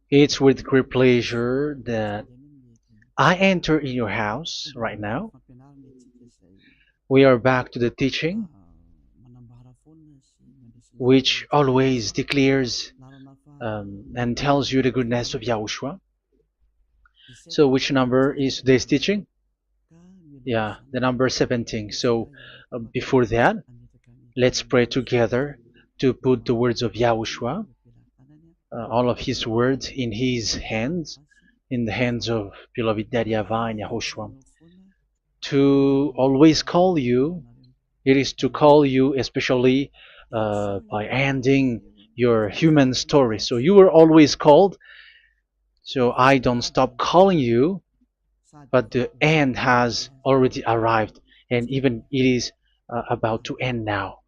It's with great pleasure that I enter in your house right now. We are back to the teaching, which always declares and tells you the goodness of Yahushua. So, which number is today's teaching? Yeah, the number 17. So, before that, let's pray together to put the words of Yahushua, all of his words, in his hands, in the hands of beloved Daddy YAHVAH and YAHOSHUAH. To always call you, it is to call you especially by ending your human story. So you were always called, so I don't stop calling you, but the end has already arrived, and even it is about to end now.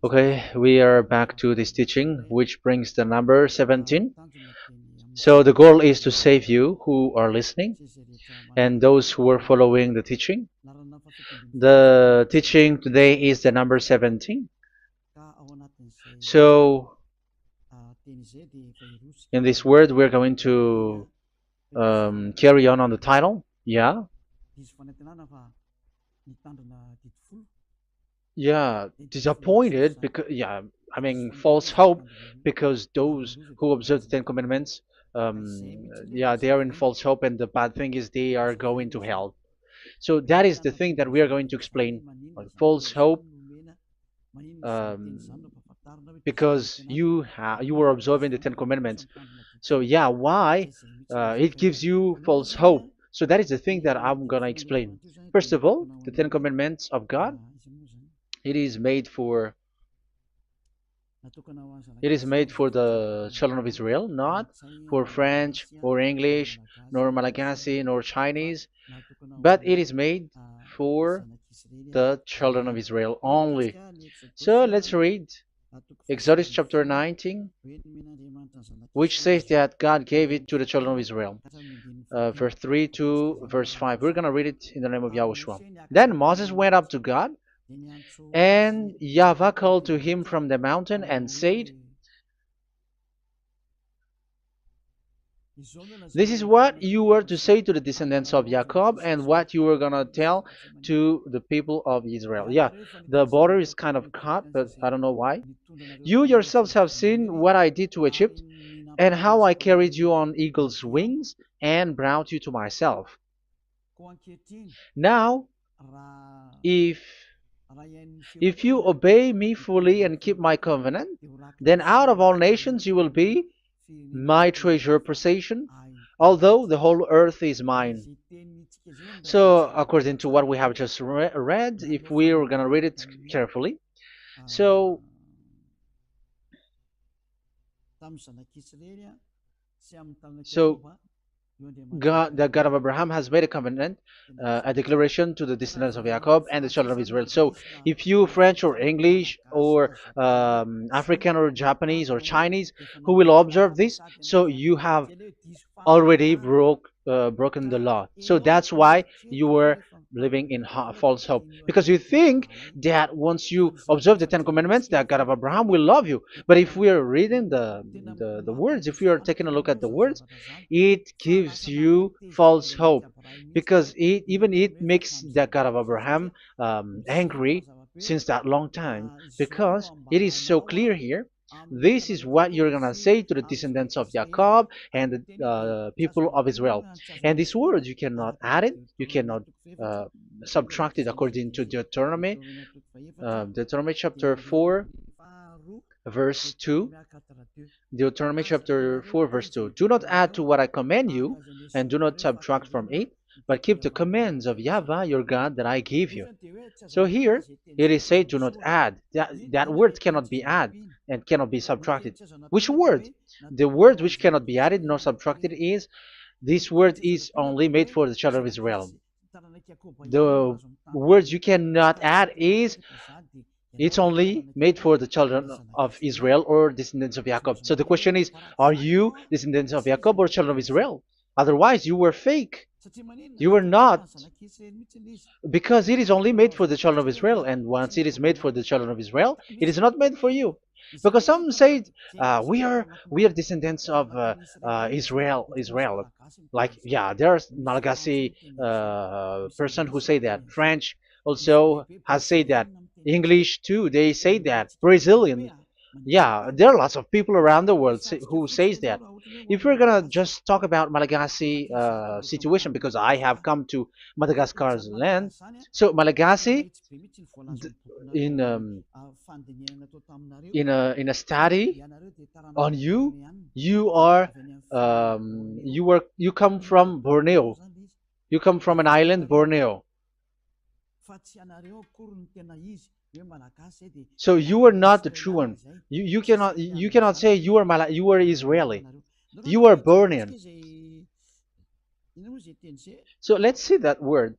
Okay, we are back to this teaching, which brings the number 17. So the goal is to save you who are listening and those who are following the teaching. The teaching today is the number 17. So in this word, we're going to carry on the title. Yeah. Yeah, disappointed because, yeah, I mean, false hope because those who observe the Ten Commandments, yeah, they are in false hope, and the bad thing is they are going to hell. So that is the thing that we are going to explain. False hope, um, because you were observing the Ten Commandments. So yeah, why it gives you false hope? So that is the thing that I'm gonna explain. First of all, the Ten Commandments of God, it is made for it is made for the children of Israel, not for French or English, nor Malagasy, nor Chinese, but it is made for the children of Israel only. So let's read Exodus chapter 19, which says that God gave it to the children of Israel. Verse 3 to verse 5. We're going to read it in the name of Yahushua. Then Moses went up to God, and YAHVAH called to him from the mountain and said, "This is what you were to say to the descendants of Jacob and what you were going to tell to the people of Israel." Yeah, the border is kind of cut, but I don't know why. "You yourselves have seen what I did to Egypt and how I carried you on eagle's wings and brought you to myself. Now, if you obey me fully and keep my covenant, then out of all nations you will be my treasure possession, although the whole earth is mine." So, according to what we have just read, if we are going to read it carefully, so so God, the God of Abraham, has made a covenant, a declaration to the descendants of Jacob and the children of Israel. So, if you French or English or African or Japanese or Chinese who will observe this, so you have already broken the law. So that's why you were living in false hope, because you think that once you observe the Ten Commandments, that God of Abraham will love you. But if we are reading the words, if we are taking a look at the words, it gives you false hope, because it makes the God of Abraham angry since that long time, because it is so clear here. This is what you're gonna say to the descendants of Jacob and the people of Israel. And this word, you cannot add it, you cannot uh, subtract it, according to Deuteronomy, Deuteronomy chapter 4, verse 2. Deuteronomy chapter 4, verse 2. "Do not add to what I command you, and do not subtract from it, but keep the commands of YAHVAH your God that I give you." So here it is said, "Do not add." That word cannot be added and cannot be subtracted. Which word? The word which cannot be added nor subtracted is, this word is only made for the children of Israel. The words you cannot add is, it's only made for the children of Israel or descendants of Jacob. So the question is, are you descendants of Jacob or children of Israel? Otherwise, you were fake. You were not, because it is only made for the children of Israel. And once it is made for the children of Israel, it is not made for you. because some say we are descendants of Israel. Like, yeah, there's Malagasy person who say that. French also has said that. English too, they say that. Brazilian, yeah, there are lots of people around the world who says that. If we're gonna just talk about Malagasy situation, because I have come to Madagascar's land, so Malagasy, in in a study on you, you come from Borneo. You come from an island, Borneo. So you are not the true one. You cannot say you are Israeli. You are Bornean. So let's see that word.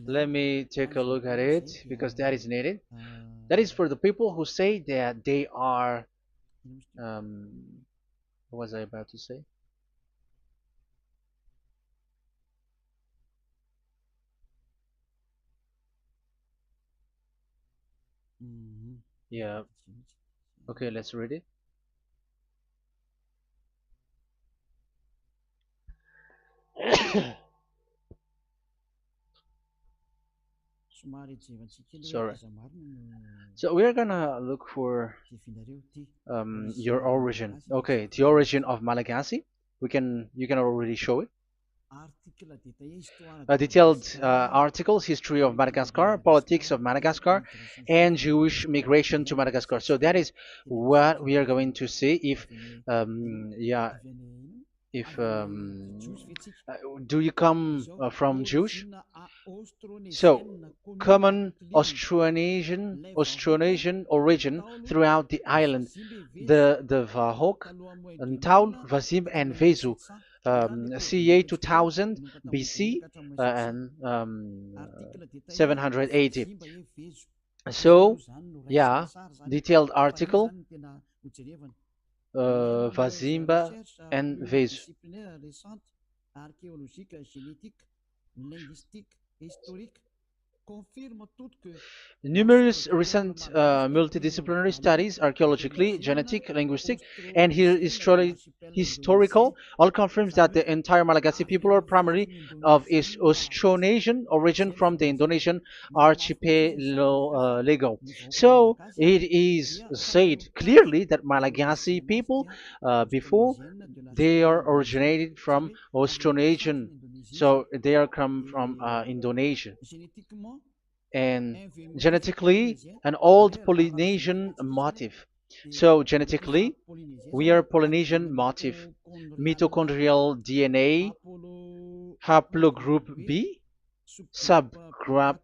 Let me take a look at it because that is needed. That is for the people who say that they are. What was I about to say? Yeah. Okay, let's read it. Sorry. So we're gonna look for your origin. Okay, the origin of Malagasy. You can already show it. Detailed articles, history of Madagascar, politics of Madagascar, and Jewish migration to Madagascar. So that is what we are going to see. Yeah, if do you come from Jewish? So, common Austronesian origin throughout the island, the Vahok, Ntaul, Vasim, and Vesu, CA 2000 BC and 780. So, yeah, detailed article, Vazimba and Vesu. Numerous recent multidisciplinary studies, archaeologically, genetic, linguistic, and historical, all confirms that the entire Malagasy people are primarily of Austronesian origin from the Indonesian archipelago. So it is said clearly that Malagasy people, before, they are originated from Austronesian, so they are come from Indonesia, and genetically an old Polynesian motif. So genetically, we are Polynesian motif, mitochondrial DNA, haplogroup B, subgroup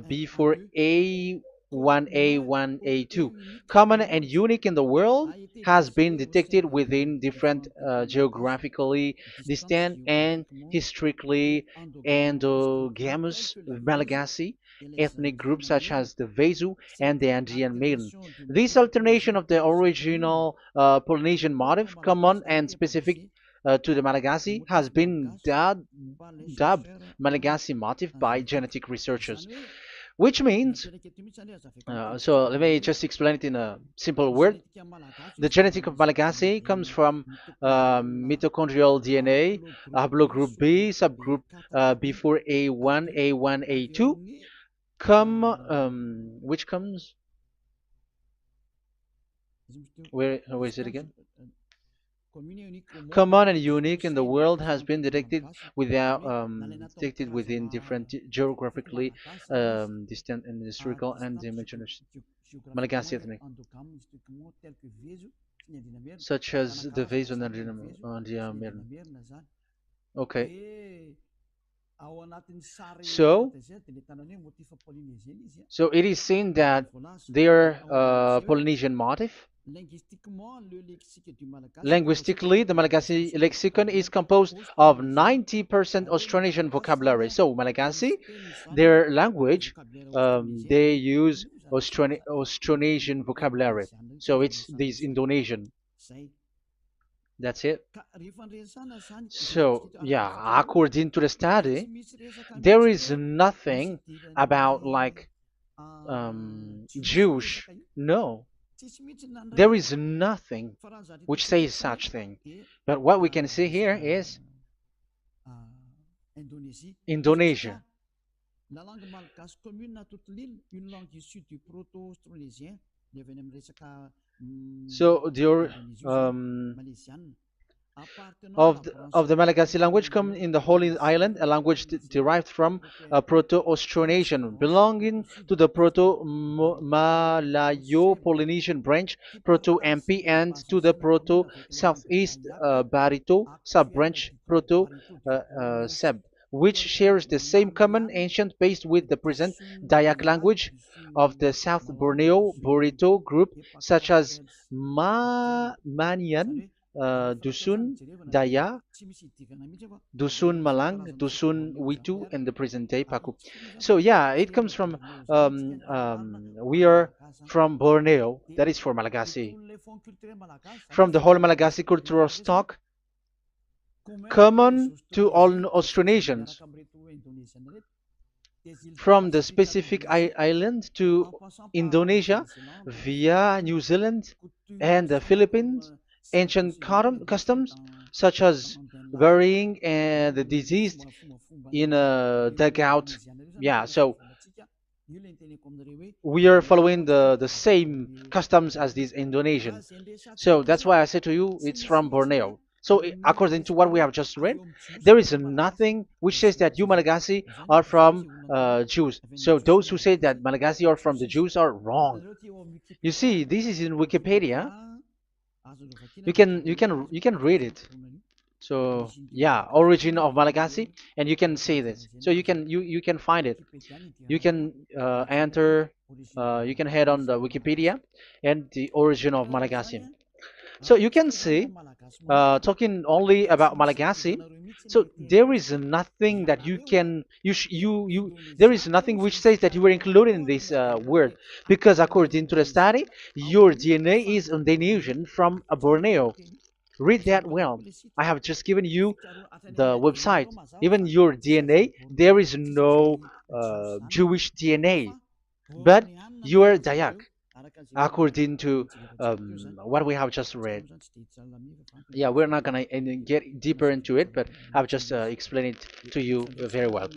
B for A1A1A2, common and unique in the world, has been detected within different geographically distant and historically endogamous Malagasy ethnic groups such as the Vesu and the Andean Maiden. This alternation of the original Polynesian motif, common and specific to the Malagasy, has been dubbed Malagasy motif by genetic researchers, which means, so let me just explain it in a simple word. The genetic of Malagasy comes from mitochondrial DNA, haplogroup B, subgroup B4A1, A1, A2, which comes, where is it again? Common and unique in the world, has been detected within different geographically distant and historical and dimensional Malagasy ethnic, such as the vase on the Okay. So, so it is seen that they are Polynesian motif. Linguistically, the Malagasy lexicon is composed of 90% Austronesian vocabulary. So Malagasy, their language, they use Austronesian vocabulary. So it's these Indonesian. That's it. So yeah, according to the study, there is nothing about like Jewish. No, there is nothing which says such thing. But what we can see here is Indonesia. So the Malagasy language come in the Holy Island, a language derived from Proto-Austronesian, belonging to the Proto-Malayo-Polynesian branch, Proto-MP, and to the Proto-Southeast Barito sub-branch, Proto-Seb, which shares the same common ancient base with the present Dayak language of the South Borneo Burrito group, such as Manian, Dusun Daya, Dusun Malang, Dusun Witu, and the present day Paku. So yeah, it comes from we are from Borneo. That is for Malagasy. From the whole Malagasy cultural stock, common to all Austronesians, from the specific island to Indonesia via New Zealand and the Philippines, ancient customs such as burying the deceased in a dugout. Yeah, so we are following the same customs as these Indonesian. So that's why I said to you it's from Borneo. So according to what we have just read, there is nothing which says that you Malagasy are from Jews. So those who say that Malagasy are from the Jews are wrong. You see, this is in Wikipedia. You can read it. So yeah, origin of Malagasy, and you can see this. So you can find it. You can enter. You can head on the Wikipedia and the origin of Malagasy. So you can see, talking only about Malagasy. So there is nothing that you can there is nothing which says that you were included in this word, because according to the study, your DNA is Indonesian from Borneo. Read that well. I have just given you the website. Even your DNA, there is no Jewish DNA, but you are Dayak, according to what we have just read. Yeah, we're not gonna get deeper into it, but I've just explained it to you very well.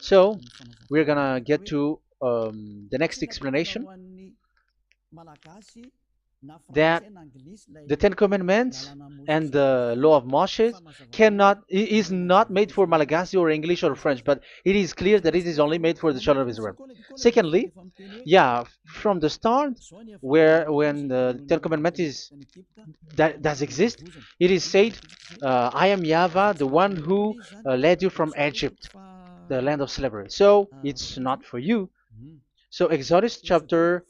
So we're gonna get to the next explanation, that the Ten Commandments and the Law of Moshe is not made for Malagasy or English or French, but it is clear that it is only made for the children of Israel. Secondly, yeah, from the start, where when the Ten Commandments that does exist, it is said, "I am YAHVAH, the one who led you from Egypt, the land of slavery." So it's not for you. So Exodus chapter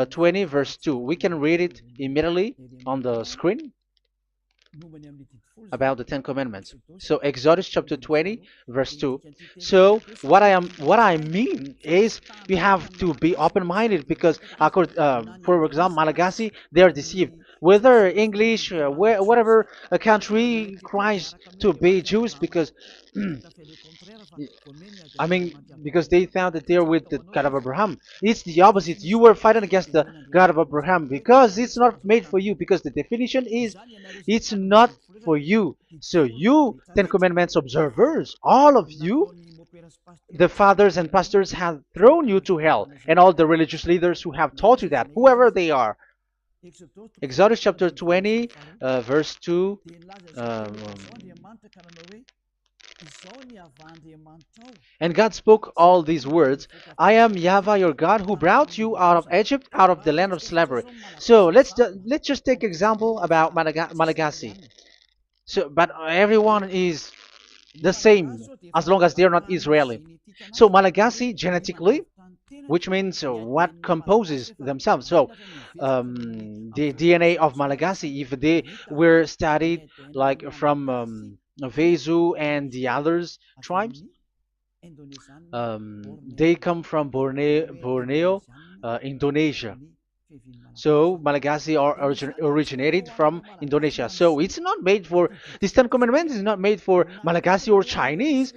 20 verse 2. We can read it immediately on the screen about the Ten Commandments. So Exodus chapter 20 verse 2. So what I mean is we have to be open-minded, because for example, Malagasy, they are deceived. Whether English, whatever a country tries to be Jews, because I mean, because they found that they're with the God of Abraham. It's the opposite. You were fighting against the God of Abraham, because it's not made for you. Because the definition is, it's not for you. So you, Ten Commandments observers, all of you, the fathers and pastors have thrown you to hell, and all the religious leaders who have taught you that, whoever they are. Exodus chapter 20, verse 2. And God spoke all these words: "I am YAHVAH your God, who brought you out of Egypt, out of the land of slavery." So let's just take example about Malagasy. So, but everyone is the same as long as they're not Israeli. So Malagasy genetically, which means what composes themselves. So the DNA of Malagasy, if they were studied like from Vezu and the others tribes, they come from Borneo, Indonesia. So Malagasy are originated from Indonesia. So it's not made for, this Ten Commandments is not made for Malagasy or Chinese,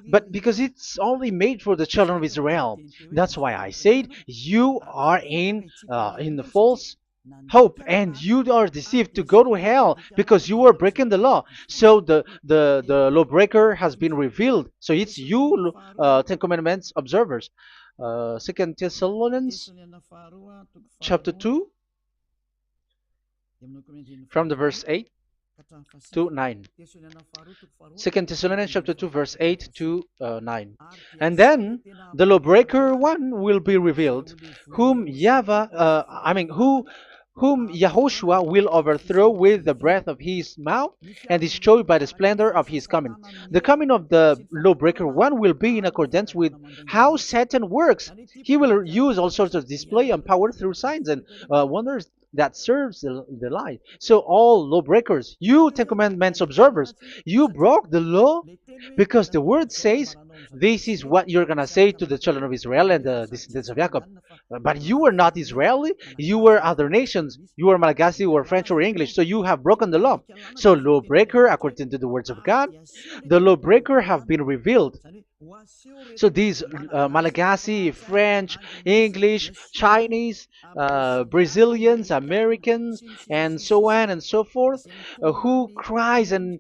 but because it's only made for the children of Israel. That's why I said you are in the false hope, and you are deceived to go to hell because you are breaking the law. So the lawbreaker has been revealed. So it's you, Ten Commandments observers. Second Thessalonians chapter 2 from the verse 8 to 9. Second Thessalonians chapter 2 verse 8 to 9. And then the lawbreaker one will be revealed, whom whom Yahushua will overthrow with the breath of his mouth and destroy by the splendor of his coming. The coming of the lawbreaker one will be in accordance with how Satan works. He will use all sorts of display and power through signs and wonders that serves the lie. So all lawbreakers, you Ten Commandments observers, you broke the law because the word says this is what you're gonna say to the children of Israel and the descendants of Jacob. But you were not Israeli, you were other nations, you were Malagasy or French or English, so you have broken the law. So lawbreaker, according to the words of God, the lawbreaker have been revealed. So these Malagasy, French, English, Chinese, Brazilians, Americans, and so on and so forth, who cries and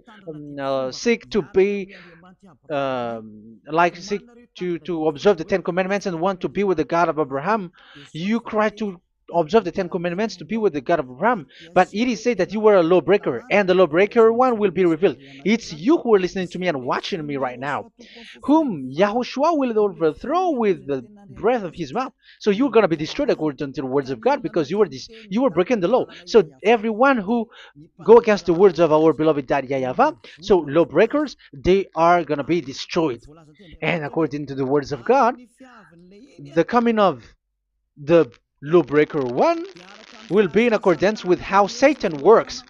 seek to be seek to observe the Ten Commandments and want to be with the God of Abraham. You cry to observe the Ten Commandments to be with the God of Abraham, but it is said that you were a lawbreaker, and the lawbreaker one will be revealed. It's you who are listening to me and watching me right now, whom Yahushua will overthrow with the breath of his mouth. So you're going to be destroyed according to the words of God, because you were breaking the law. So everyone who go against the words of our beloved Daddy YAHVAH, so lawbreakers, they are going to be destroyed. And according to the words of God, the coming of the lawbreaker one will be in accordance with how Satan works.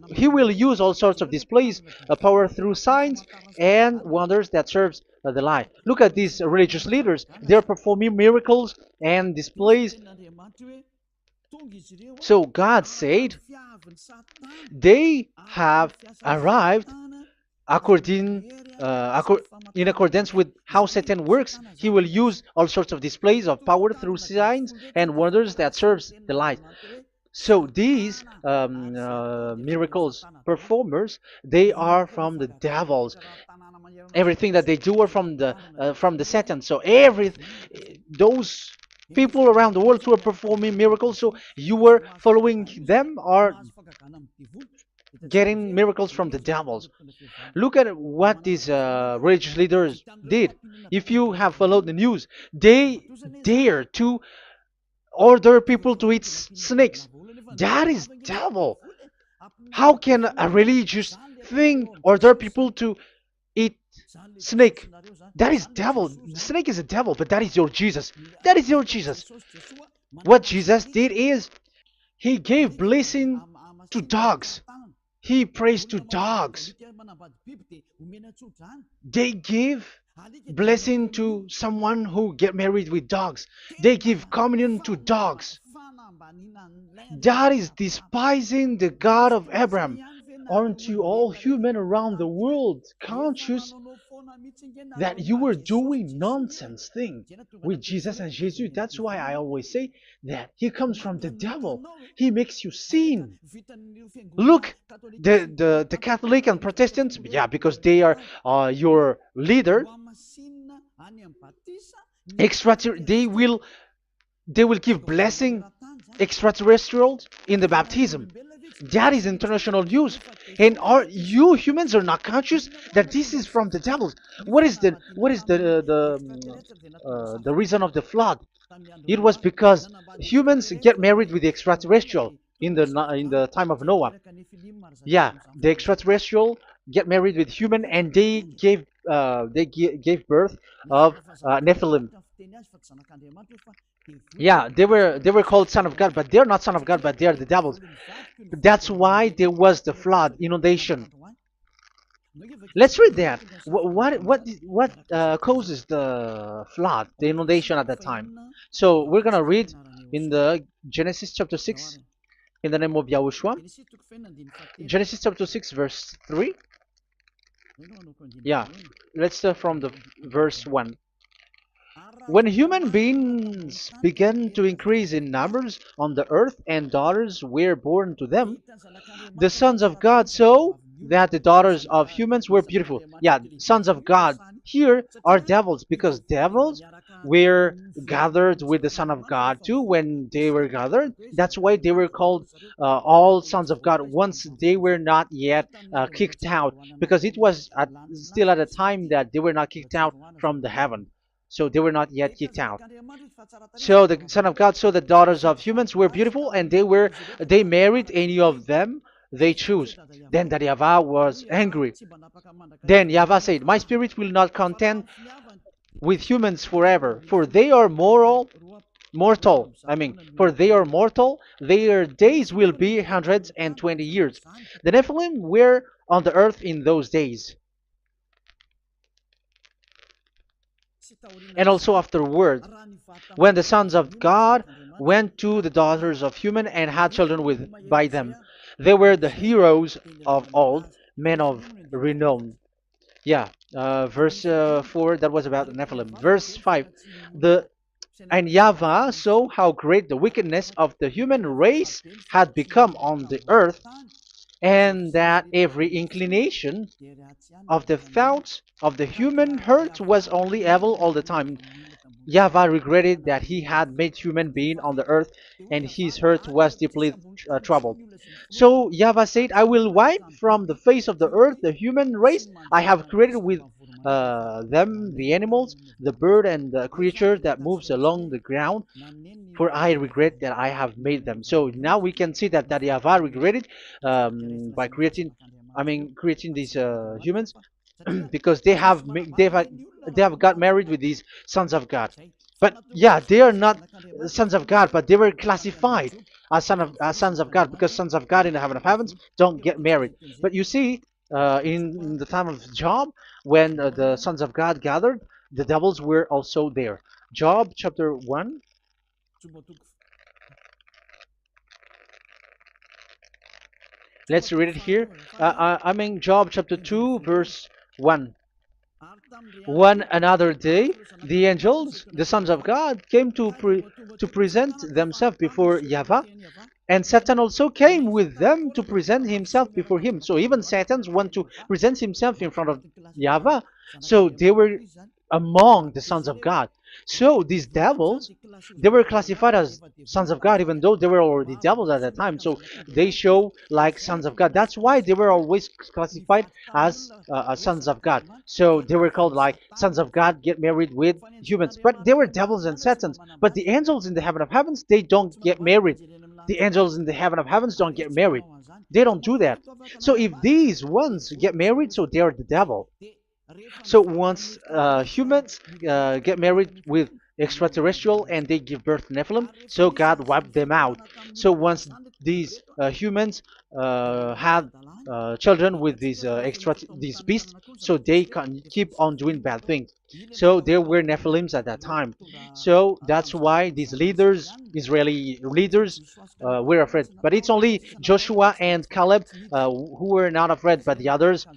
He will use all sorts of displays, power through signs and wonders that serves the lie. Look at these religious leaders. They're performing miracles and displays. So God said they have arrived in accordance with how Satan works. He will use all sorts of displays of power through signs and wonders that serves the light. So these miracles performers, they are from the devils. Everything that they do are from the Satan. So those people around the world who are performing miracles, so you were following them, are getting miracles from the devils. Look at what these religious leaders did. If you have followed the news, they dare to order people to eat snakes. That is devil. How can a religious thing order people to eat snake? That is devil. The snake is a devil, but that is your Jesus. That is your Jesus. What Jesus did is he gave blessing to dogs. He prays to dogs. They give blessing to someone who get married with dogs. They give communion to dogs. That is despising the God of Abraham. Aren't you all human around the world conscious that you were doing nonsense thing with Jesus and Jesus? That's why I always say that he comes from the devil. He makes you sin. Look, the Catholic and Protestants, yeah, because they are your leader. They will give blessing extraterrestrials in the baptism. That is international news, and you humans are not conscious that this is from the devil. What is the reason of the flood? It was because humans get married with the extraterrestrial in the time of Noah. Yeah, the extraterrestrial get married with human, and they gave birth of Nephilim. Yeah, they were called son of God, but they're not son of God, but they're the devils. That's why there was the flood, inundation. Let's read that. What causes the flood, the inundation at that time? So we're gonna read in the Genesis chapter 6 in the name of Yahushua. Genesis chapter 6 verse 3. Yeah, let's start from the verse 1. When human beings began to increase in numbers on the earth and daughters were born to them, the sons of God saw that the daughters of humans were beautiful. Yeah, sons of God here are devils because devils were gathered with the Son of God too when they were gathered. That's why they were called all sons of God once they were not yet kicked out because it was still at a time that they were not kicked out from the heaven. So they were not yet kicked out. So the Son of God saw the daughters of humans were beautiful, and they married any of them they choose. Then that YAHVAH was angry. Then YAHVAH said, "My spirit will not contend with humans forever, for they are mortal. For they are mortal. Their days will be 120 years. The Nephilim were on the earth in those days, and also afterward, when the sons of God went to the daughters of human and had children with by them. They were the heroes of old, men of renown." Yeah, verse 4, that was about the Nephilim. Verse 5, the and YAHVAH saw how great the wickedness of the human race had become on the earth, and that every inclination of the thoughts of the human heart was only evil all the time. YAHVAH regretted that he had made human being on the earth, and his heart was deeply troubled. So YAHVAH said, "I will wipe from the face of the earth the human race I have created with them, the animals, the bird, and the creature that moves along the ground, for I regret that I have made them." So now we can see that YAHVAH regretted by creating these humans because they have got married with these sons of God. But yeah, they are not sons of God, but they were classified as sons of God because sons of God in the heaven of heavens don't get married. But you see, in the time of Job, when the sons of God gathered, the devils were also there. Job chapter 1. Let's read it here. Job chapter 2, verse 1. One another day, the angels, the sons of God, came to present themselves before YAHVAH, and Satan also came with them to present himself before him. So even Satan's want to present himself in front of YAHVAH. So they were among the sons of God. So these devils, they were classified as sons of God, even though they were already devils at that time. So they show like sons of God. That's why they were always classified as sons of God. So they were called like sons of God get married with humans. But they were devils and satans. But the angels in the heaven of heavens, they don't get married. The angels in the heaven of heavens don't get married. They don't do that. So if these ones get married, so they are the devil. So once humans get married with extraterrestrial and they give birth to Nephilim, so God wiped them out. So once these humans had children with these beasts, so they can keep on doing bad things. So there were Nephilims at that time. So that's why these leaders, Israeli leaders, were afraid. But it's only Joshua and Caleb who were not afraid, but the others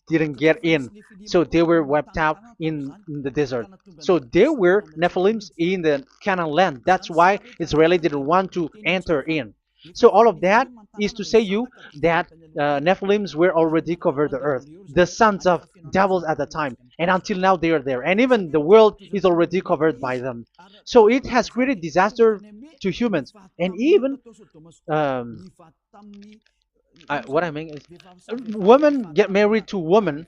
didn't get in. So they were wiped out in the desert. So there were Nephilims in the Canaan land. That's why Israeli didn't want to enter in. So all of that is to say you that Nephilims were already covered the earth, the sons of devils at the time, and until now they are there, and even the world is already covered by them. So it has created disaster to humans, and even um, what I mean is, women get married to women,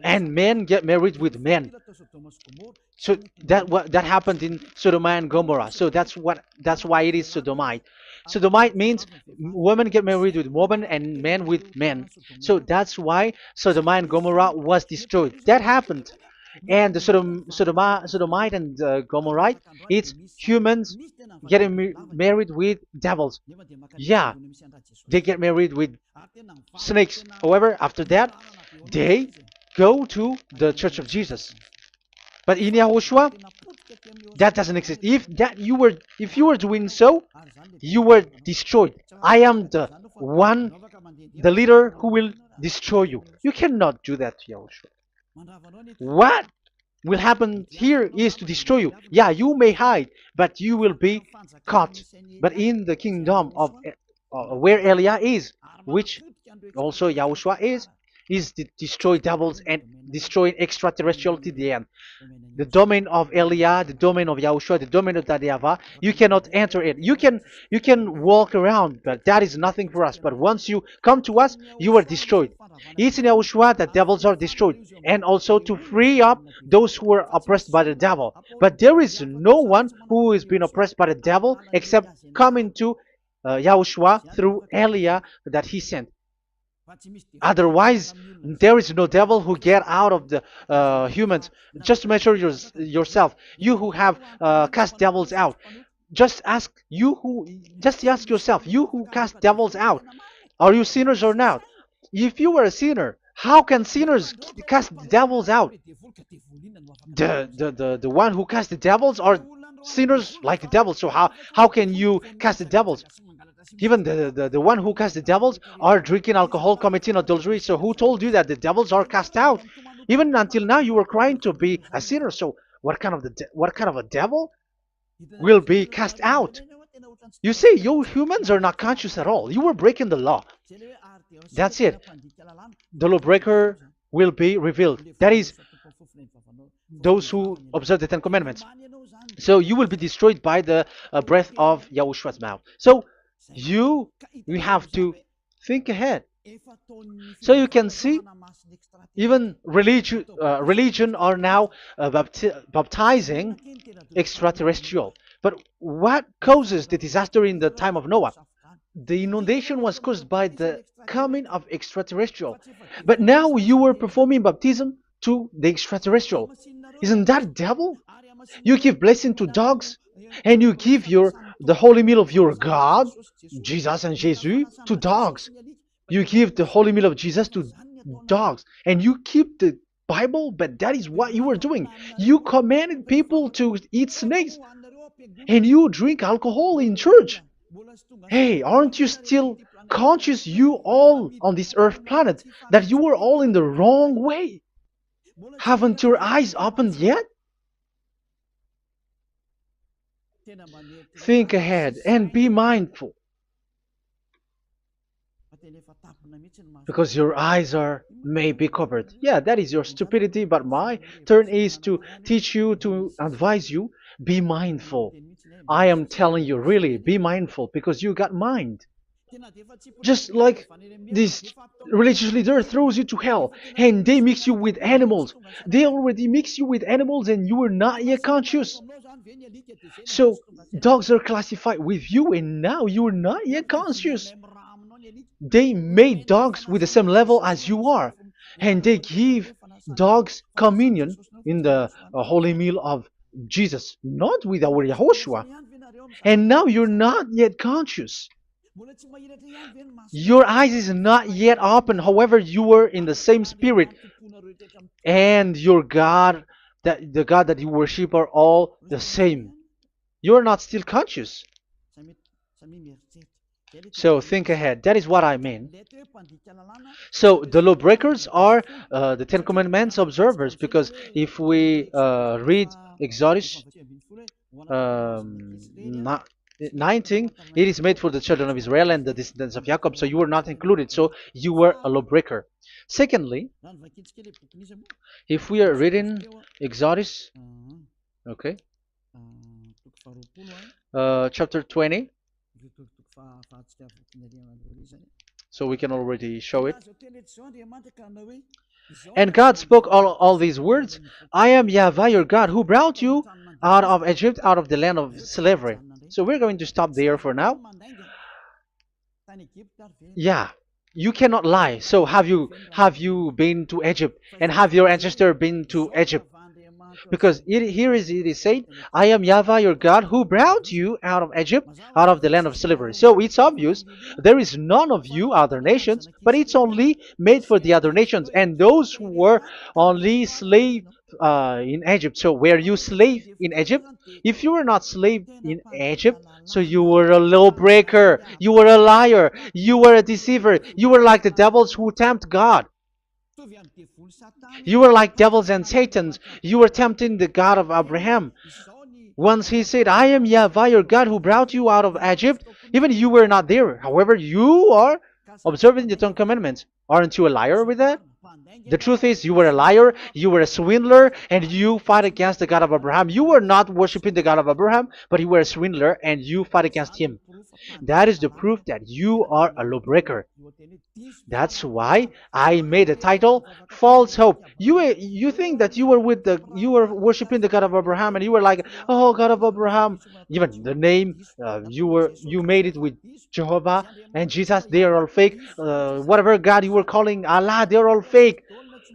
and men get married with men. So that happened in Sodom and Gomorrah. So that's why it is Sodomite. Sodomite means women get married with women and men with men. So that's why Sodom and Gomorrah was destroyed. That happened. and the Sodomite and Gomorrite, it's humans getting married with devils. Yeah, they get married with snakes. However, after that, they go to the Church of Jesus. But in Yahushua, that doesn't exist. If you were doing so, you were destroyed. I am the one, the leader who will destroy you. You cannot do that to Yahushua. What will happen here is to destroy you. Yeah, you may hide, but you will be caught. But in the kingdom of where Elia is, which also Yahushua is to destroy devils and destroy extraterrestrial to the end. The domain of Elia, the domain of Yahushua, the domain of YAHVAH, you cannot enter it. You can walk around, but that is nothing for us. But once you come to us, you are destroyed. It's in Yahushua that devils are destroyed, and also to free up those who are oppressed by the devil. But there is no one who is being oppressed by the devil except coming to Yahushua through Elia that he sent. Otherwise, there is no devil who get out of the humans. Just measure yourself. You who have cast devils out. Just ask yourself, you who cast devils out, are you sinners or not? If you were a sinner, how can sinners cast devils out? The one who cast the devils are sinners like the devils. So how can you cast the devils? Even the one who cast the devils are drinking alcohol, committing adultery. So who told you that the devils are cast out? Even until now, you were crying to be a sinner. So what kind of a devil will be cast out? You see, you humans are not conscious at all. You were breaking the law. That's it. The lawbreaker will be revealed. That is, those who observe the Ten Commandments. So you will be destroyed by the breath of Yahushua's mouth. So you have to think ahead. So you can see, even religion are now baptizing extraterrestrial. But what causes the disaster in the time of Noah? The inundation was caused by the coming of extraterrestrial. But now you are performing baptism to the extraterrestrial. Isn't that devil? You give blessing to dogs, and you give the holy meal of your God, Jesus and Jesus, to dogs. You give the holy meal of Jesus to dogs, and you keep the Bible, but that is what you were doing. You commanded people to eat snakes, and you drink alcohol in church. Hey, aren't you still conscious, you all on this earth planet, that you were all in the wrong way? Haven't your eyes opened yet? Think ahead and be mindful, because your eyes may be covered. Yeah, that is your stupidity, but my turn is to teach you, to advise you. Be mindful. I am telling you, really, be mindful, because you got mind. Just like this religious leader throws you to hell, and they mix you with animals. They already mix you with animals, and you are not yet conscious. So dogs are classified with you, and now you are not yet conscious. They made dogs with the same level as you are, and they give dogs communion in the holy meal of Jesus, not with our Yahushua. And now you're not yet conscious. Your eyes is not yet open. However, you were in the same spirit, and your God, the God that you worship, are all the same. You are not still conscious. So think ahead. That is what I mean. So the lawbreakers are the Ten Commandments observers, because if we read Exodus 19, it is made for the children of Israel and the descendants of Jacob, so you were not included, so you were a lawbreaker. Secondly, if we are reading Exodus, okay, chapter 20, so we can already show it. And God spoke all these words. I am YAHVAH your God, who brought you out of Egypt, out of the land of slavery. So we're going to stop there for now. Yeah, you cannot lie. So have you been to Egypt, and have your ancestor been to Egypt? Because it is said, I am Yahweh your God who brought you out of Egypt, out of the land of slavery. So it's obvious there is none of you other nations, but it's only made for the other nations and those who were only slave in Egypt. So were you slave in Egypt? If you were not slave in Egypt, so you were a lawbreaker, you were a liar, you were a deceiver, you were like the devils who tempt God. You were like devils and Satans. You were tempting the God of Abraham. Once he said, I am Yahweh your God who brought you out of Egypt, even you were not there. However, you are observing the Ten Commandments. Aren't you a liar with that? The truth is, you were a liar, you were a swindler, and you fight against the God of Abraham. You were not worshiping the God of Abraham, but you were a swindler, and you fight against him. That is the proof that you are a lawbreaker. That's why I made a title, False Hope. You think that you were worshiping the God of Abraham, and you were like, oh, God of Abraham. Even the name, you made it with Jehovah and Jesus. They are all fake. Whatever God you were calling Allah, they are all fake.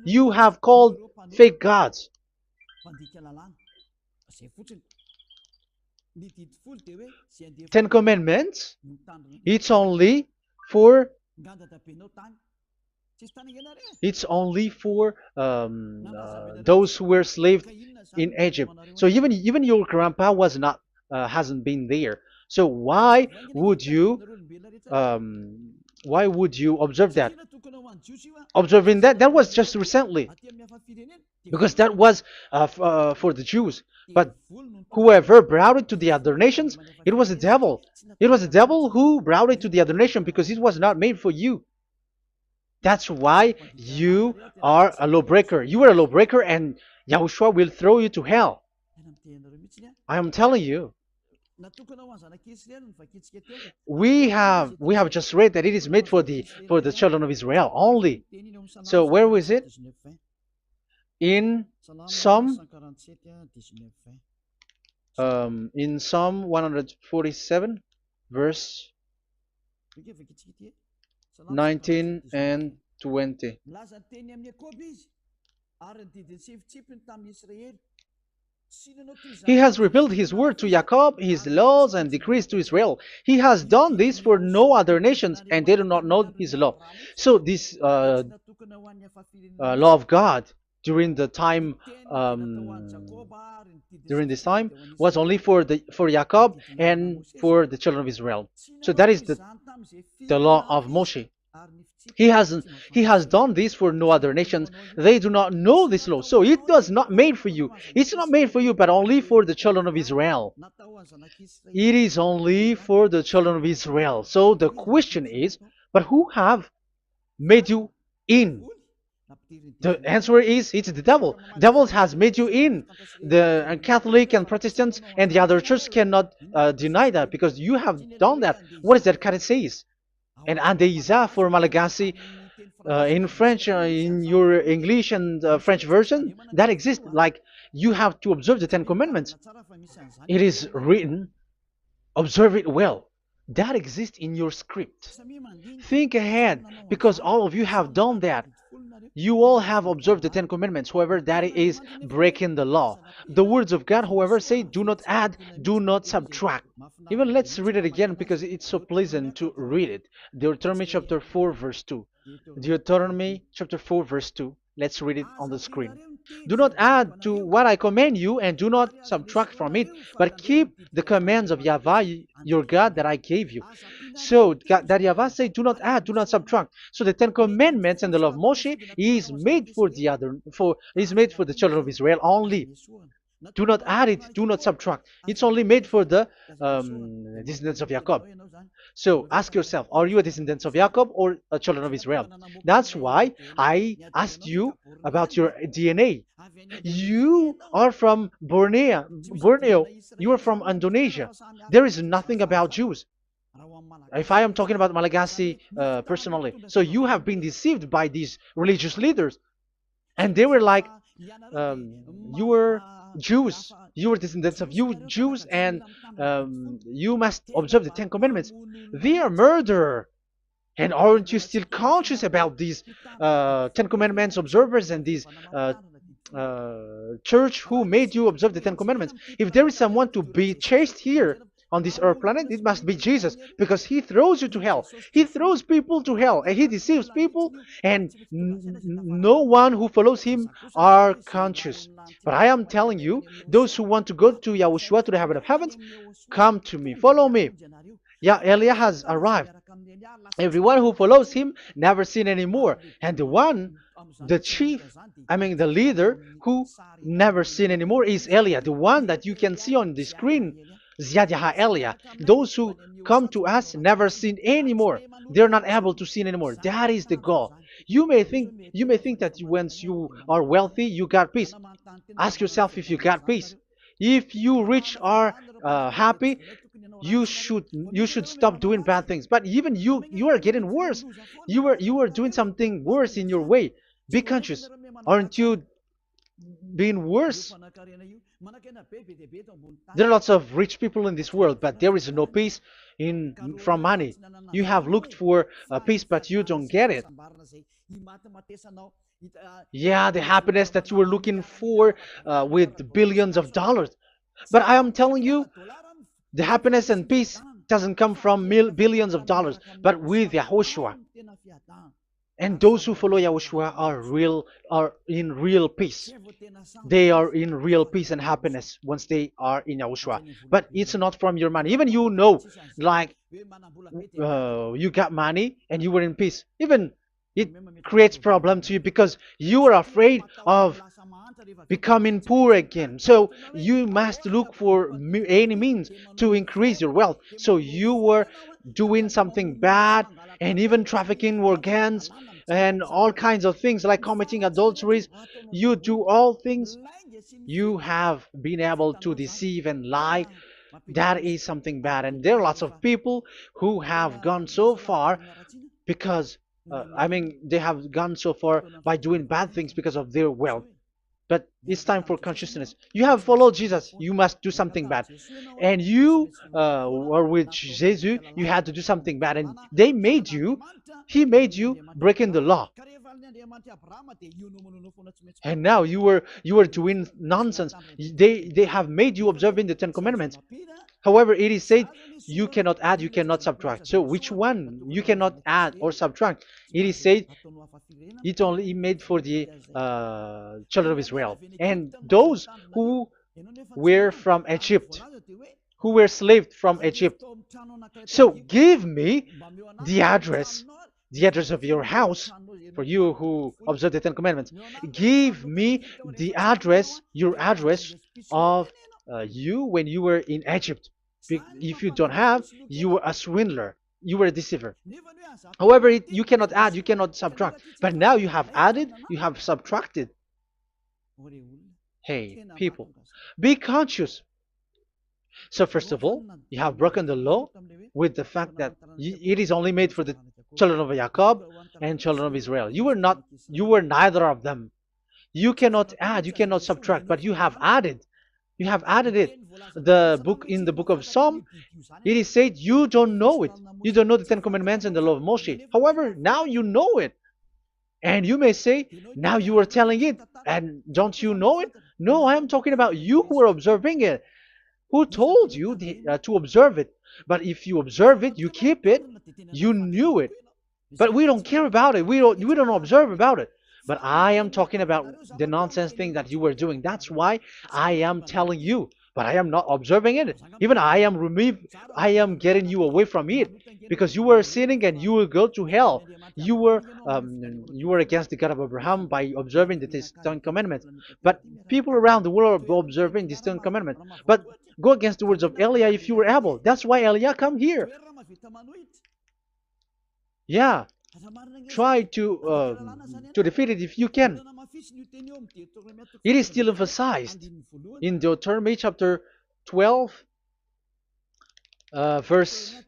You have called fake gods. Ten Commandments. It's only for those who were slaves in Egypt. So even your grandpa was not hasn't been there. So why would you observe that? Observing that was just recently, because that was for the Jews. But whoever brought it to the other nations, it was the devil. It was the devil who brought it to the other nation because it was not made for you. That's why you are a lawbreaker. You are a lawbreaker, and Yahushua will throw you to hell. I am telling you. We have just read that it is made for the children of Israel only. So where was it? In Psalm 147, verse 19 and 20. He has revealed his word to Jacob, his laws and decrees to Israel. He has done this for no other nations, and they do not know his law. So this law of God during the time this time was only for Jacob and for the children of Israel. So that is the law of Moshe. He has done this for no other nations. They do not know this law. So it was not made for you. It's not made for you, but only for the children of Israel. It is only for the children of Israel. So the question is, but who have made you in? The answer is, it's the devil. Devil has made you in. The Catholic and Protestants and the other church cannot deny that, because you have done that. What is that card says? And Andeisa for Malagasy in French, in your English and French version, that exists. Like, you have to observe the Ten Commandments. It is written, observe it well. That exists in your script. Think ahead, because all of you have done that. You all have observed the Ten Commandments. However, that is breaking the law. The words of God, however, say, do not add, do not subtract. Even let's read it again, because it's so pleasant to read it. Deuteronomy chapter 4, verse 2. Deuteronomy chapter 4, verse 2. Let's read it on the screen. Do not add to what I command you, and do not subtract from it, but keep the commands of Yahweh your God that I gave you. So that Yahweh said, do not add, do not subtract. So the Ten Commandments and the law of Moshe is made for the children of Israel only. Do not add it, do not subtract. It's only made for the descendants of Jacob. So ask yourself, are you a descendant of Jacob or a children of Israel? That's why I asked you about your DNA. You are from Borneo. You are from Indonesia. There is nothing about Jews. If I am talking about Malagasy personally. So you have been deceived by these religious leaders. And they were like, you were Jews, you were descendants of you Jews, and you must observe the Ten Commandments. They are murderer. And aren't you still conscious about these Ten Commandments observers and these church who made you observe the Ten Commandments. If there is someone to be chased here on this earth planet, it must be Jesus, because he throws you to hell. He throws people to hell, and he deceives people, and no one who follows him are conscious. But I am telling you, those who want to go to Yahushua, to the heaven of heavens, come to me, follow me. Yeah, Eliah has arrived. Everyone who follows him never sin anymore. And the chief, the leader who never sin anymore is Eliah, the one that you can see on the screen. Ziyadah Eliah. Those who come to us never sin anymore. They're not able to sin anymore. That is the goal. You may think that once you are wealthy, you got peace. Ask yourself if you got peace. If you rich are happy, you should stop doing bad things. But even you are getting worse. You are doing something worse in your way. Be conscious. Aren't you being worse? There are lots of rich people in this world, but there is no peace in from money. You have looked for peace, but you don't get it. Yeah, the happiness that you were looking for with billions of dollars. But I am telling you, the happiness and peace doesn't come from billions of dollars, but with Yahushua. And those who follow Yahushua are in real peace. They are in real peace and happiness once they are in Yahushua. But it's not from your money. Even like you got money and you were in peace. Even it creates problem to you because you are afraid of becoming poor again. So you must look for any means to increase your wealth. So you were doing something bad and even trafficking organs and all kinds of things like committing adulteries. You do all things. You have been able to deceive and lie. That is something bad. And there are lots of people who have gone so far because, they have gone so far by doing bad things because of their wealth. But it's time for consciousness. You have followed Jesus, you must do something bad. And you were with Jesus, you had to do something bad. And he made you breaking the law. And now you were doing nonsense. They have made you observing the Ten Commandments. However, it is said you cannot add, you cannot subtract. So which one you cannot add or subtract? It is said it only made for the children of Israel and those who were from Egypt, who were slaves from Egypt. So give me the address, of your house, for you who observe the Ten Commandments. Give me the address, your address of you when you were in Egypt. If you don't have, you were a swindler. You were a deceiver. However, you cannot add, you cannot subtract. But now you have added, you have subtracted. Hey, people, be conscious. So first of all, you have broken the law with the fact that it is only made for the children of Jacob and children of Israel. You were neither of them. You cannot add, you cannot subtract, but you have added. You have added it. In the book of Psalm, it is said you don't know it. You don't know the Ten Commandments and the law of Moshe. However, now you know it. And you may say, now you are telling it, and don't you know it? No, I am talking about you who are observing it. Who told you to observe it? But if you observe it, you keep it, you knew it. But we don't care about it. We don't observe about it. But I am talking about the nonsense thing that you were doing. That's why I am telling you. But I am not observing it. Even I am getting you away from it. Because you were sinning and you will go to hell. You were against the God of Abraham by observing the Ten Commandments. But people around the world are observing the Ten Commandments. But go against the words of Eliah if you were able. That's why Eliah come here. Yeah. Try to defeat it if you can. It is still emphasized in Deuteronomy chapter 12, verse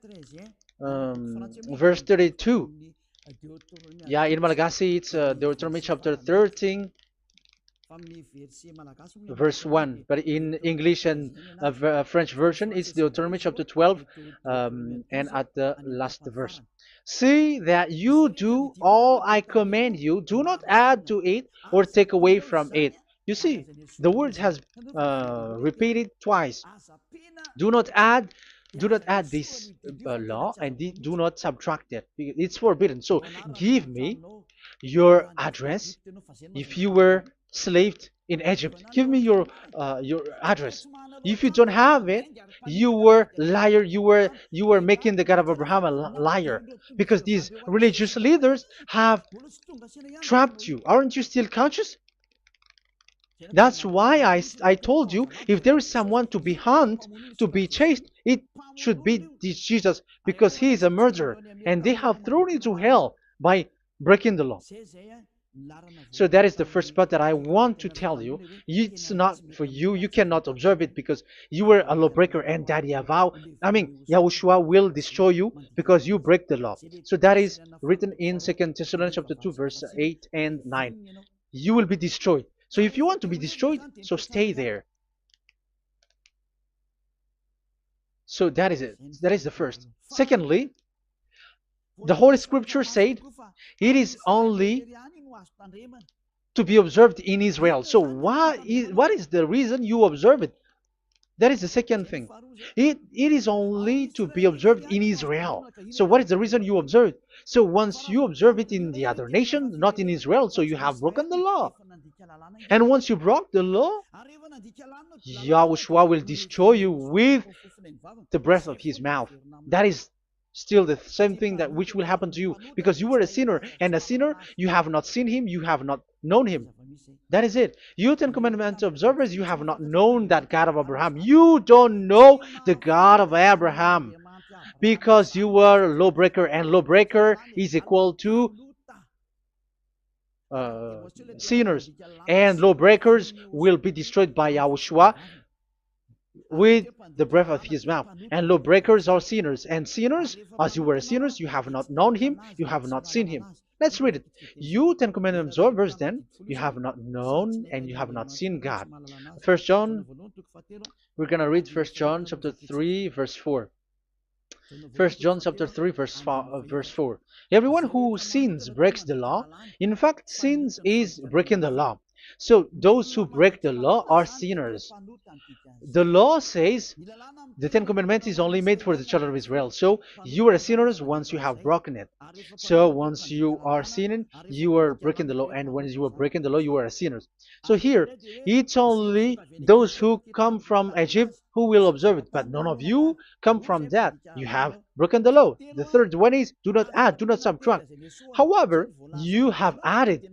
32. Yeah, in Malagasy it's Deuteronomy chapter 13, verse 1. But in English and French version, it's Deuteronomy chapter 12, and at the last verse. See that you do all I command you. Do not add to it or take away from it. You see, the word has repeated twice. Do not add, do not add this law, and do not subtract it. It's forbidden. So give me your address. If you were slaved in Egypt, give me your address. If you don't have it, you were liar. You were making the God of Abraham a liar, because these religious leaders have trapped you. Aren't you still conscious? That's why I told you, if there is someone to be hunted, to be chased, it should be this Jesus, because he is a murderer, and they have thrown you to hell by breaking the law. So that is the first part that I want to tell you. It's not for you. You cannot observe it because you were a lawbreaker, and that Yahushua will destroy you because you break the law. So that is written in 2 Thessalonians chapter 2, verse 8 and 9. You will be destroyed. So if you want to be destroyed, so stay there. So that is it. That is the first. Secondly, the Holy Scripture said it is only to be observed in Israel. So what is the reason you observe it? That is the second thing. It is only to be observed in Israel. So what is the reason you observe it? So once you observe it in the other nation, not in Israel, so you have broken the law. And once you broke the law, Yahushua will destroy you with the breath of his mouth. That is still the same thing that which will happen to you, because you were a sinner, and a sinner, you have not seen him, you have not known him. That is it. You Ten Commandments observers, you have not known that God of Abraham. You don't know the God of Abraham, because you were a lawbreaker, and lawbreaker is equal to sinners, and lawbreakers will be destroyed by Yahushua with the breath of his mouth. And lawbreakers are sinners, and sinners, as you were sinners, you have not known him, you have not seen him. Let's read it. You Ten Commandments observers, then, you have not known and you have not seen God. First John, we're going to read 1 John chapter 3, verse 4. 1 John chapter 3, verse 4. Everyone who sins breaks the law. In fact, sins is breaking the law. So those who break the law are sinners. The law says the Ten Commandments is only made for the children of Israel. So you are sinners once you have broken it. So once you are sinning, you are breaking the law. And when you are breaking the law, you are a sinner. So here, it's only those who come from Egypt who will observe it. But none of you come from that. You have broken the law. The third one is, do not add, do not subtract. However, you have added,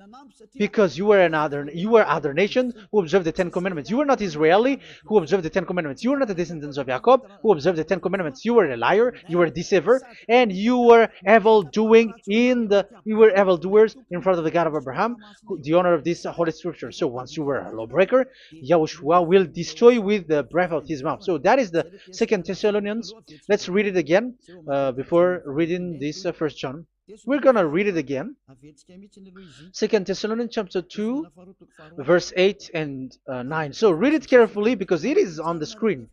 because you were other nation who observed the Ten Commandments. You were not Israeli who observed the Ten Commandments. You were not the descendants of Jacob who observed the Ten Commandments. You were a liar, you were a deceiver, and you were evildoers in front of the God of Abraham, the honor of this Holy Scripture. So once you were a lawbreaker, Yahushua will destroy you with the breath of his mouth. So that is the 2 Thessalonians. Let's read it again before reading this 1 John. We're going to read it again. 2 Thessalonians chapter 2, verse 8 and 9. So read it carefully because it is on the screen.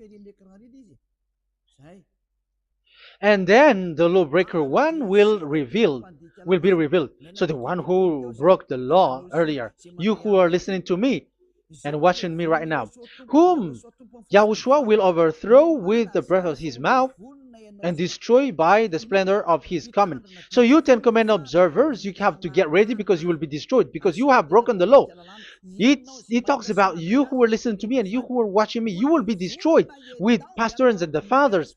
And then the lawbreaker one will be revealed. So the one who broke the law earlier, you who are listening to me and watching me right now, whom Yahushua will overthrow with the breath of his mouth and destroy by the splendor of his coming. So you Ten Commandment observers, you have to get ready because you will be destroyed, because you have broken the law. It talks about you who are listening to me and you who are watching me. You will be destroyed with pastors and the fathers.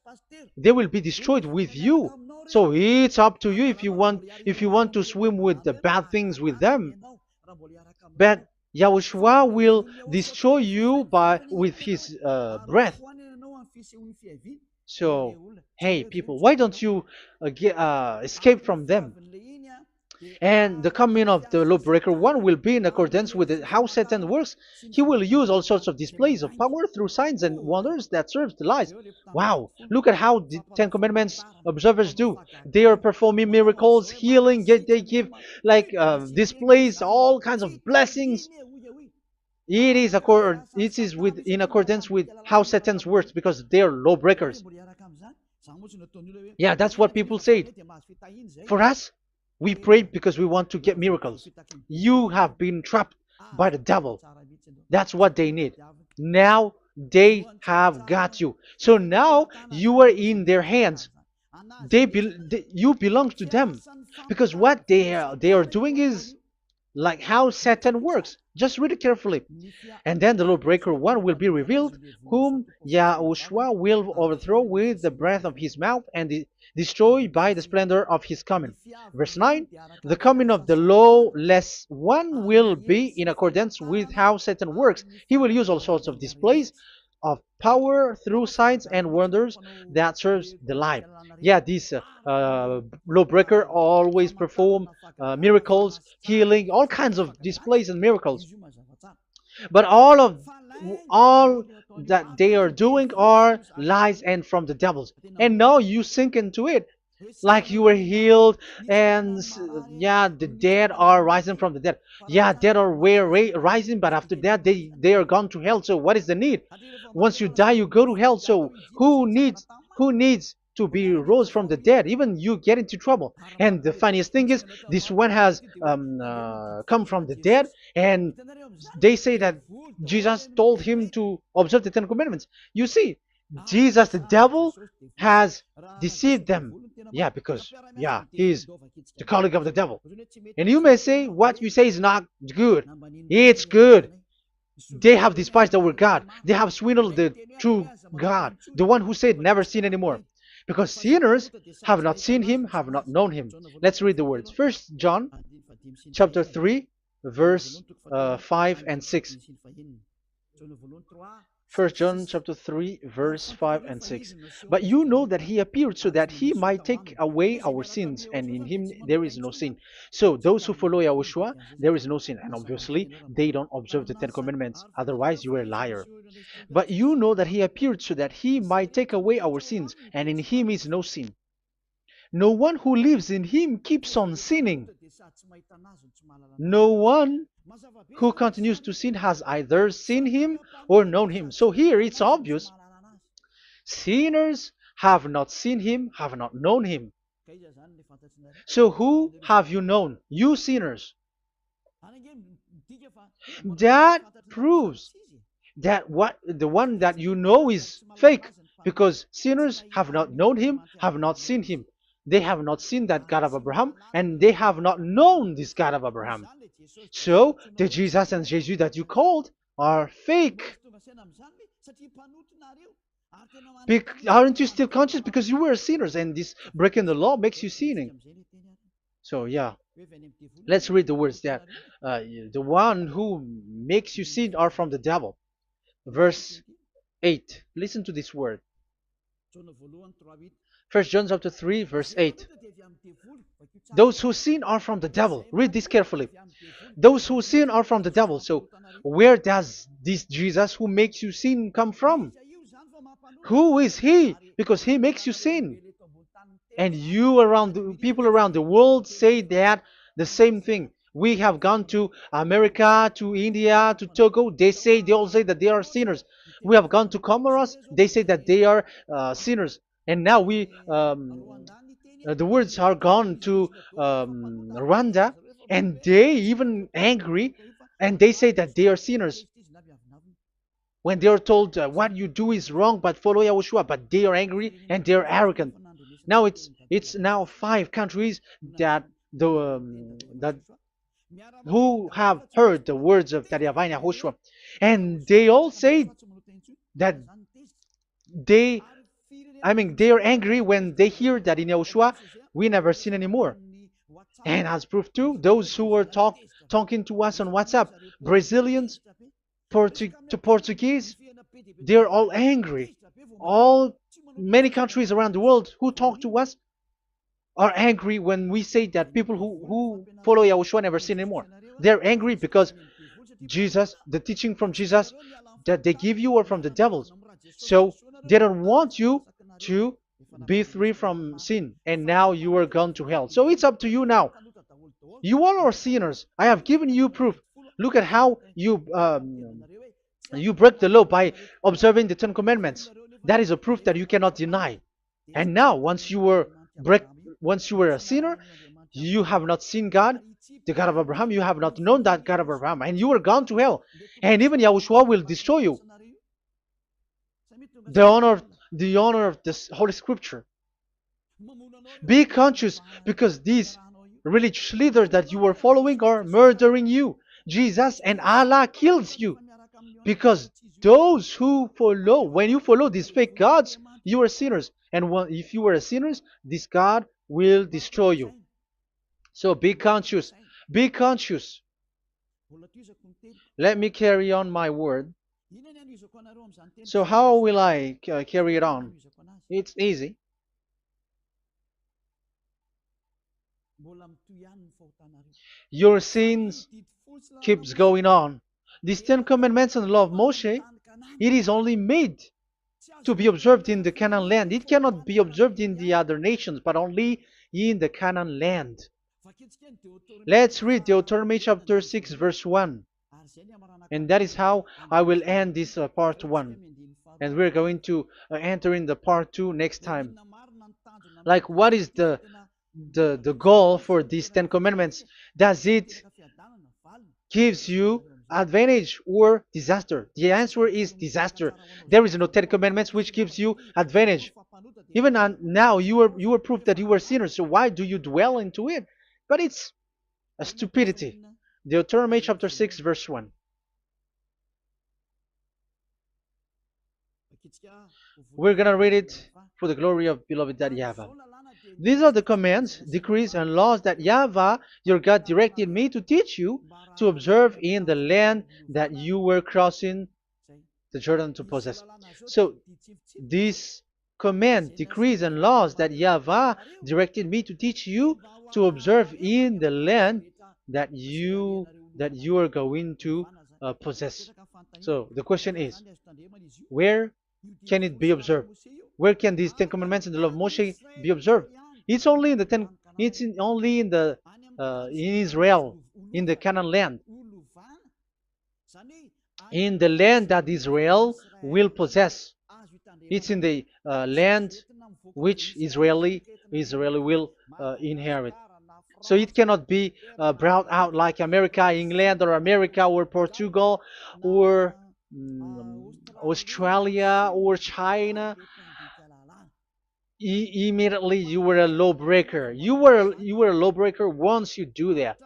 They will be destroyed with you. So it's up to you if you want to swim with the bad things with them. But Yahushua will destroy you with his breath. So, hey people, why don't you escape from them? And the coming of the lawbreaker one will be in accordance with how Satan works. He will use all sorts of displays of power through signs and wonders that serve the lies. Wow, look at how the Ten Commandments observers do. They are performing miracles, healing, they give displays, all kinds of blessings. It is in accordance with how Satan works, because they are lawbreakers. Yeah, that's what people say. For us, we pray because we want to get miracles. You have been trapped by the devil. That's what they need. Now they have got you. So now you are in their hands. You belong to them, because what they are doing is like how Satan works. Just read it carefully. And then the lawbreaker one will be revealed, whom Yahushua will overthrow with the breath of his mouth and destroy by the splendor of his coming. Verse 9, the coming of the lawless one will be in accordance with how Satan works. He will use all sorts of displays of power through signs and wonders that serves the lie. Yeah, this lawbreaker always perform miracles, healing, all kinds of displays and miracles. But all that they are doing are lies and from the devils. And now you sink into it, like you were healed, and yeah, the dead are rising from the dead. Yeah, dead are rising, but after that they are gone to hell. So what is the need? Once you die, you go to hell. So who needs to be rose from the dead? Even you get into trouble. And the funniest thing is, this one has come from the dead, and they say that Jesus told him to observe the Ten Commandments. You see, Jesus, the devil, has deceived them. Yeah, because yeah, he's the colleague of the devil. And you may say what you say is not good. It's good. They have despised our God. They have swindled the true God, the one who said never sin anymore. Because sinners have not seen him, have not known him. Let's read the words. First John chapter 3, verse 5 and 6. 1 John chapter 3, verse 5 and 6. But you know that he appeared so that he might take away our sins, and in him there is no sin. So those who follow YAHOSHUAH, there is no sin. And obviously, they don't observe the Ten Commandments. Otherwise, you are a liar. But you know that he appeared so that he might take away our sins, and in him is no sin. No one who lives in him keeps on sinning. No one who continues to sin has either seen him or known him. So here it's obvious. Sinners have not seen him, have not known him. So who have you known? You sinners. That proves that the one that you know is fake, because sinners have not known him, have not seen him. They have not seen that God of Abraham, and they have not known this God of Abraham. So the Jesus and Jesus that you called are fake. Aren't you still conscious? Because you were sinners, and this breaking the law makes you sinning. So yeah, let's read the words that the one who makes you sin are from the devil. Verse 8. Listen to this word. 1 John chapter 3, verse 8. Those who sin are from the devil. Read this carefully. Those who sin are from the devil. So where does this Jesus who makes you sin come from? Who is he? Because he makes you sin. And people around the world say that the same thing. We have gone to America, to India, to Togo. They all say that they are sinners. We have gone to Comoros. They say that they are sinners. And now the words are gone to Rwanda, and they even angry, and they say that they are sinners. When they are told what you do is wrong, but follow YAHOSHUAH, but they are angry and they are arrogant. Now it's now 5 countries that who have heard the words of YAHVAH and YAHOSHUAH, and they all say that they are angry when they hear that in YAHOSHUAH we never sin anymore. And as proof too, those who are talking to us on WhatsApp, Brazilians, Portuguese, they're all angry. Many countries around the world who talk to us are angry when we say that people who follow YAHOSHUAH never sin anymore. They're angry because Jesus, the teaching from Jesus that they give you are from the devils. So they don't want you to be free from sin, and now you are gone to hell. So it's up to you now. You all are sinners. I have given you proof. Look at how you break the law by observing the Ten Commandments. That is a proof that you cannot deny. And now, once you were a sinner, You have not seen God, the God of Abraham. You have not known that God of Abraham, and you are gone to hell. And even Yahushua will destroy you. The honor, the honor of this Holy Scripture. Be conscious because these religious leaders that you are following are murdering you. Jesus and Allah kills you because those who follow, when you follow these fake gods, you are sinners. And if you are a sinner, this God will destroy you. So be conscious. Be conscious. Let me carry on my word. So how will I carry it on? It's easy. Your sins keeps going on. These Ten Commandments and the law of Moshe, it is only made to be observed in the Canaan land. It cannot be observed in the other nations, but only in the Canaan land. Let's read Deuteronomy chapter 6, verse 1. And that is how I will end this part 1. And we're going to enter in the part 2 next time. Like, what is the goal for these Ten Commandments? Does it gives you advantage or disaster? The answer is disaster. There is no Ten Commandments which gives you advantage. Even now, you are proof that you are sinners. So why do you dwell into it? But it's a stupidity. Deuteronomy chapter 6, verse 1. We're going to read it for the glory of beloved Daddy YAHVAH. These are the commands, decrees, and laws that YAHVAH, your God, directed me to teach you to observe in the land that you were crossing the Jordan to possess. So, these command, decrees, and laws that YAHVAH directed me to teach you to observe in the land that you are going to possess. So, the question is, where can it be observed? Where can these Ten Commandments and the law of Moshe be observed? It's only in the only in the in Israel, in the Canaan land, in the land that Israel will possess. It's in the land which Israeli will inherit. So it cannot be brought out like America, England, or America, or Portugal, or Australia, or China. Immediately you were a lawbreaker. You were a lawbreaker once you do that,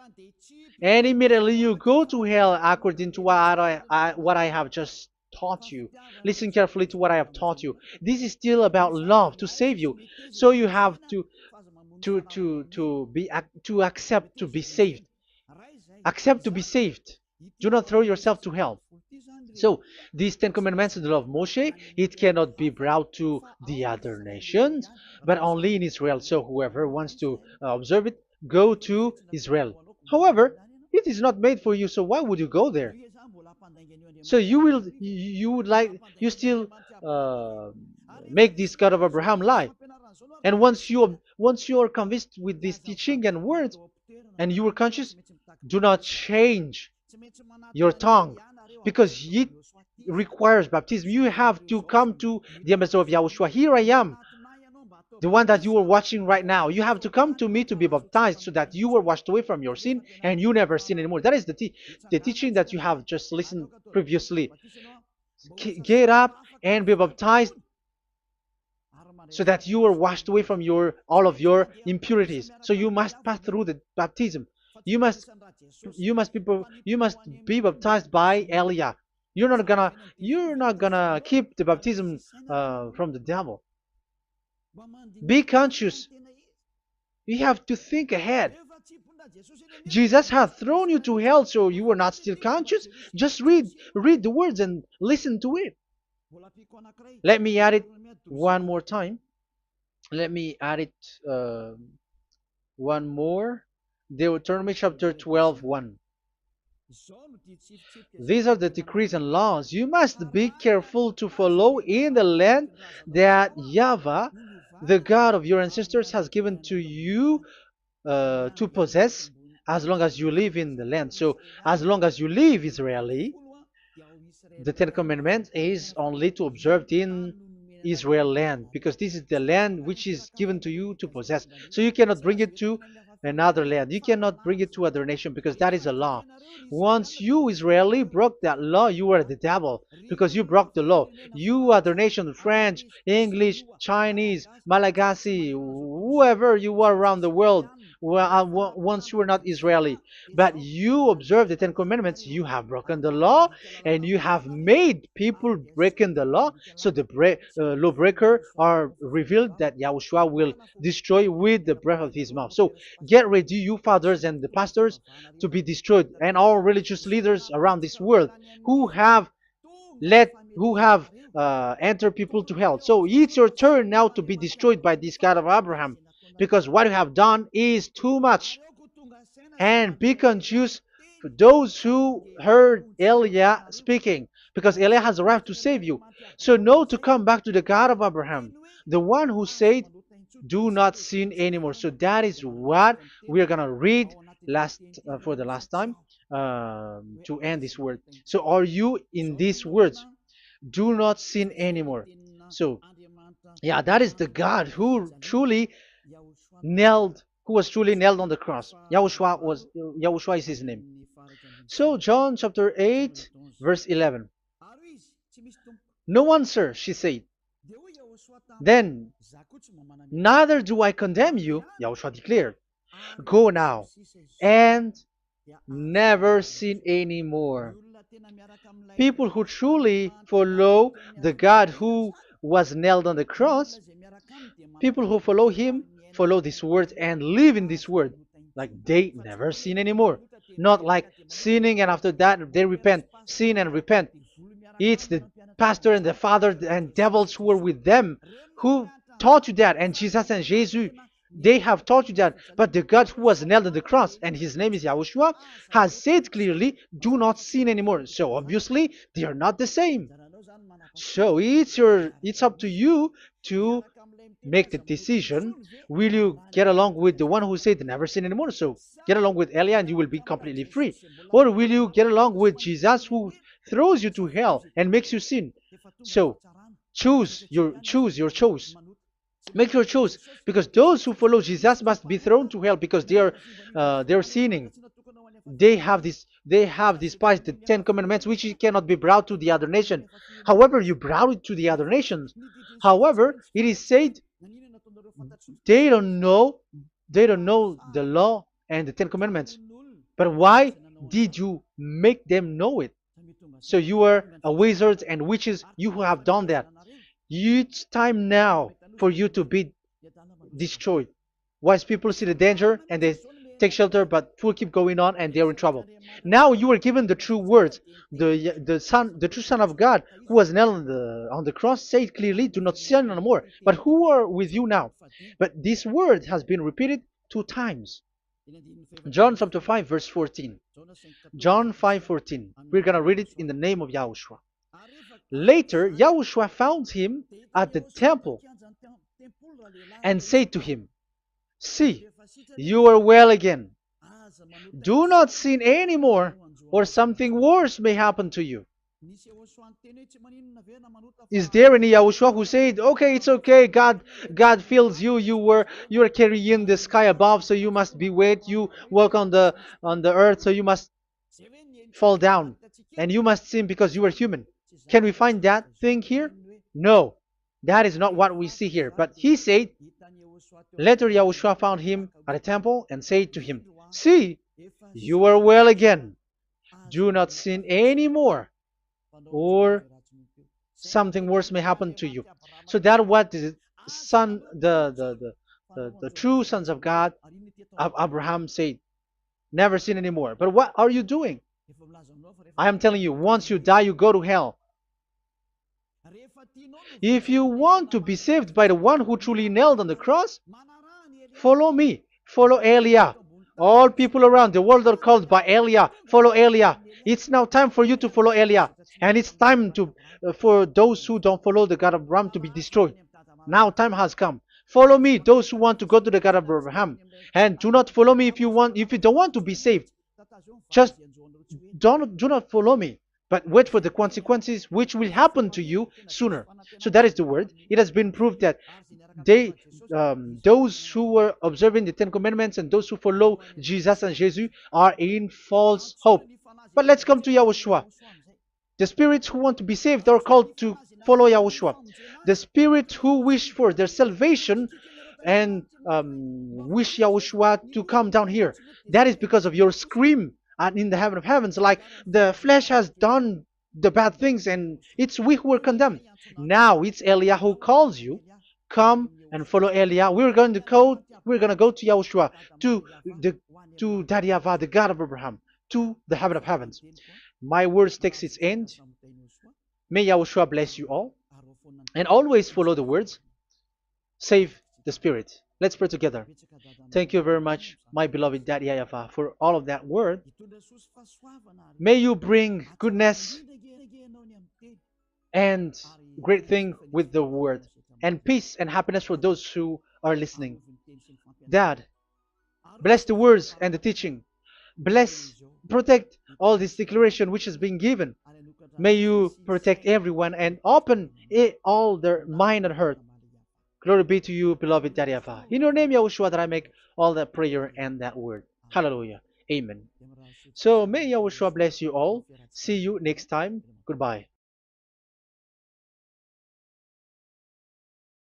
and immediately you go to hell according to what I have just taught you. Listen carefully to what I have taught you. This is still about love to save you. So you have to accept to be saved. Accept to be saved. Do not throw yourself to hell. So these Ten Commandments and the law of Moshe, it cannot be brought to the other nations, but only in Israel. So whoever wants to observe it, go to Israel. However, it is not made for you, so why would you go there? So you still make this God of Abraham lie. And once you are convinced with this teaching and words, and you are conscious, do not change your tongue, because it requires baptism. You have to come to the embassy of Yahushua. Here I am, the one that you are watching right now. You have to come to me to be baptized so that you are washed away from your sin and you never sin anymore. That is the teaching that you have just listened previously. Get up and be baptized so that you are washed away from all of your impurities. So you must pass through the baptism. You must be baptized by Elia. You're not gonna keep the baptism from the devil. Be conscious. You have to think ahead. Jesus has thrown you to hell, so you are not still conscious. Just read the words and listen to it. Let me add it one more time. Let me add it one more. Deuteronomy chapter 12, 1. These are the decrees and laws you must be careful to follow in the land that YAHVAH, the God of your ancestors, has given to you to possess as long as you live in the land. So as long as you live Israeli, the Ten Commandments is only to observe in Israel land, because this is the land which is given to you to possess. So you cannot bring it to another land. You cannot bring it to other nation because that is a law. Once you Israeli broke that law, you are the devil because you broke the law. You other nation, French, English, Chinese, Malagasy, whoever you are around the world, well, once you are not Israeli, but you observe the Ten Commandments, you have broken the law and you have made people breaking the law. So the lawbreaker are revealed that Yahushua will destroy with the breath of his mouth. So get ready, you fathers and the pastors, to be destroyed, and all religious leaders around this world who have entered people to hell. So it's your turn now to be destroyed by this God of Abraham, because what you have done is too much. And be conscious for those who heard Eliah speaking, because Eliah has arrived to save you. So know to come back to the God of Abraham, the one who said, do not sin anymore. So that is what we are going to read for the last time to end this word. So are you in these words? Do not sin anymore. So yeah, that is the God who was truly nailed on the cross. Yahushua is his name. So John chapter 8 verse 11. No answer, she said. Then, neither do I condemn you, Yahushua declared. Go now and never sin anymore. People who truly follow the God who was nailed on the cross, people who follow him, follow this word and live in this word. Like they never sin anymore. Not like sinning and after that they repent. Sin and repent. It's the pastor and the father and devils who are with them who taught you that. And Jesus and Jesus, they have taught you that. But the God who was nailed on the cross, and his name is Yahushua, has said clearly, do not sin anymore. So obviously, they are not the same. So it's up to you to make the decision. Will you get along with the one who said never sin anymore? So get along with Eliah and you will be completely free. Or will you get along with Jesus who throws you to hell and makes you sin? So choose your choice. Make your choice, because those who follow Jesus must be thrown to hell because they are sinning. They have despised the Ten Commandments, which cannot be brought to the other nation. However, you brought it to the other nations. However, it is said they don't know the law and the Ten Commandments. But why did you make them know it? So you are a wizards and witches, you who have done that. It's time now for you to be destroyed. Wise people see the danger and they take shelter, but fool keep going on and they're in trouble. Now you are given the true words. The true Son of God, who was nailed on the cross, said clearly, "Do not sin no more." But who are with you now? But this word has been repeated 2 times. John chapter 5 verse 14. John 5:14. We're gonna read it in the name of Yahushua. Later, Yahushua found him at the temple and said to him, "See, you are well again. Do not sin anymore, or something worse may happen to you." Is there any Yahushua who said, "Okay, it's okay, God feels you, you are carrying the sky above, so you must be wet, you walk on the earth, so you must fall down, and you must sin because you are human"? Can we find that thing here? No, that is not what we see here. But he said, later Yahushua found him at a temple and said to him, "See, you are well again. Do not sin anymore, or something worse may happen to you." So that what the son, the true sons of God of Abraham said, never sin anymore. But what are you doing? I am telling you, once you die, you go to hell. If you want to be saved by the one who truly nailed on the cross, follow me. Follow Eliah. All people around the world are called by Eliah. Follow Eliah. It's now time for you to follow Eliah. And it's time for those who don't follow the God of Abraham to be destroyed. Now time has come. Follow me, those who want to go to the God of Abraham. And do not follow me if you don't want to be saved. Just do not follow me. but wait for the consequences which will happen to you sooner. So that is the word. It has been proved that they, those who were observing the Ten Commandments and those who follow Jesus and Jesus are in false hope. But let's come to Yahushua. The spirits who want to be saved are called to follow Yahushua. The spirits who wish for their salvation and wish Yahushua to come down here. That is because of your scream and in the heaven of heavens, like the flesh has done the bad things and it's we who are condemned. Now it's Eliah who calls you. Come and follow Eliah. We're going to go to Yahushua, to the to Daddy Yahweh, the God of Abraham, to the heaven of heavens. My words takes its end. May Yahushua bless you all. And always follow the words. Save the spirit. Let's pray together. Thank you very much, my beloved Daddy Yahvah, for all of that word. May you bring goodness and great thing with the word, and peace and happiness for those who are listening. Dad, bless the words and the teaching. Bless, protect all this declaration which is being given. May you protect everyone and open all their mind and heart. Glory be to you, beloved Daddy Yahweh. In your name, Yahushua, that I make all that prayer and that word. Hallelujah. Amen. So may Yahushua bless you all. See you next time. Goodbye.